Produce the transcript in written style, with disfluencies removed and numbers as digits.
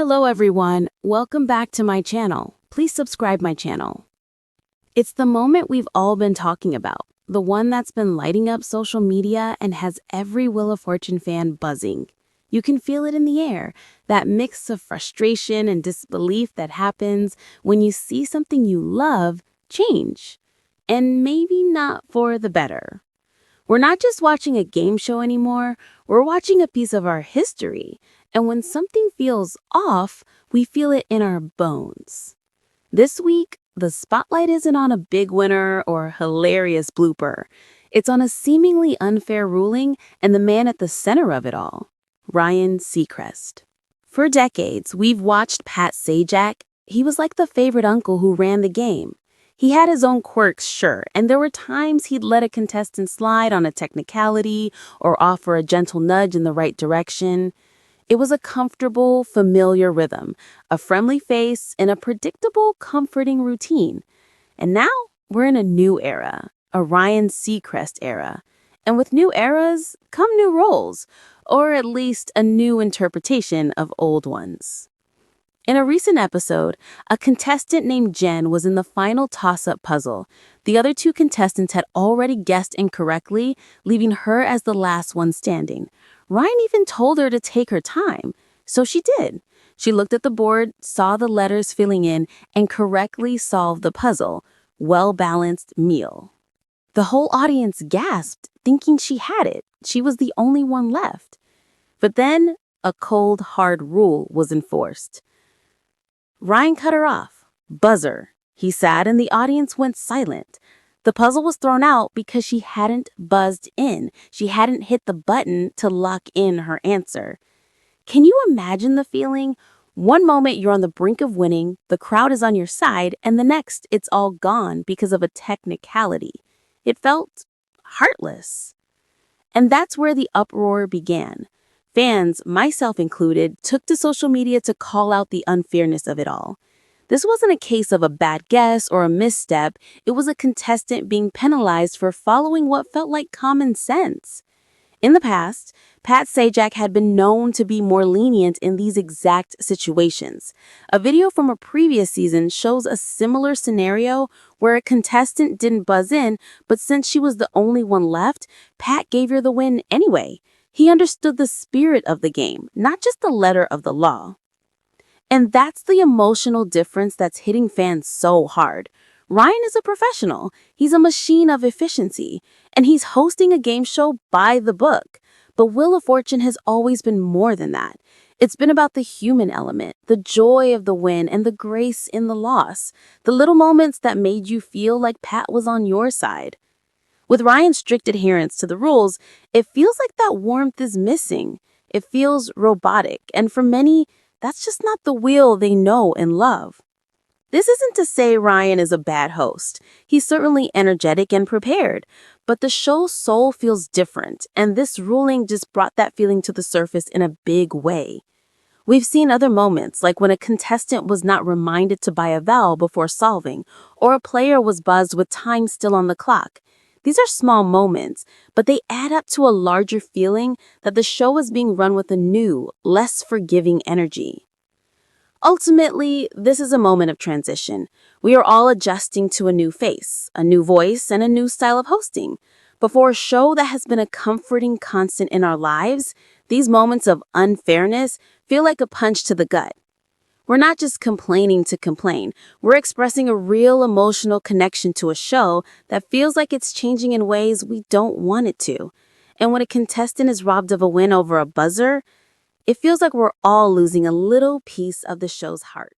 Hello everyone, welcome back to my channel. Please subscribe my channel. It's the moment we've all been talking about, the one that's been lighting up social media and has every Wheel of Fortune fan buzzing. You can feel it in the air, that mix of frustration and disbelief that happens when you see something you love change, and maybe not for the better. We're not just watching a game show anymore, we're watching a piece of our history. And when something feels off, we feel it in our bones. This week, the spotlight isn't on a big winner or a hilarious blooper. It's on a seemingly unfair ruling and the man at the center of it all, Ryan Seacrest. For decades, we've watched Pat Sajak. He was like the favorite uncle who ran the game. He had his own quirks, sure, and there were times he'd let a contestant slide on a technicality or offer a gentle nudge in the right direction. It was a comfortable, familiar rhythm, a friendly face, and a predictable, comforting routine. And now we're in a new era, a Ryan Seacrest era. And with new eras come new roles, or at least a new interpretation of old ones. In a recent episode, a contestant named Jen was in the final toss-up puzzle. The other two contestants had already guessed incorrectly, leaving her as the last one standing. Ryan even told her to take her time, so she did. She looked at the board, saw the letters filling in, and correctly solved the puzzle. Well-balanced meal. The whole audience gasped, thinking she had it. She was the only one left. But then, a cold, hard rule was enforced. Ryan cut her off. Buzzer. He sat and the audience went silent. The puzzle was thrown out because she hadn't buzzed in. She hadn't hit the button to lock in her answer. Can you imagine the feeling? One moment you're on the brink of winning, the crowd is on your side, and the next it's all gone because of a technicality. It felt heartless. And that's where the uproar began. Fans, myself included, took to social media to call out the unfairness of it all. This wasn't a case of a bad guess or a misstep. It was a contestant being penalized for following what felt like common sense. In the past, Pat Sajak had been known to be more lenient in these exact situations. A video from a previous season shows a similar scenario where a contestant didn't buzz in, but since she was the only one left, Pat gave her the win anyway. He understood the spirit of the game, not just the letter of the law. And that's the emotional difference that's hitting fans so hard. Ryan is a professional. He's a machine of efficiency, and he's hosting a game show by the book. But Wheel of Fortune has always been more than that. It's been about the human element, the joy of the win, and the grace in the loss. The little moments that made you feel like Pat was on your side. With Ryan's strict adherence to the rules, it feels like that warmth is missing. It feels robotic, and for many, that's just not the Wheel they know and love. This isn't to say Ryan is a bad host. He's certainly energetic and prepared, but the show's soul feels different, and this ruling just brought that feeling to the surface in a big way. We've seen other moments, like when a contestant was not reminded to buy a vowel before solving, or a player was buzzed with time still on the clock. These are small moments, but they add up to a larger feeling that the show is being run with a new, less forgiving energy. Ultimately, this is a moment of transition. We are all adjusting to a new face, a new voice, and a new style of hosting. But for a show that has been a comforting constant in our lives, these moments of unfairness feel like a punch to the gut. We're not just complaining to complain. We're expressing a real emotional connection to a show that feels like it's changing in ways we don't want it to. And when a contestant is robbed of a win over a buzzer, it feels like we're all losing a little piece of the show's heart.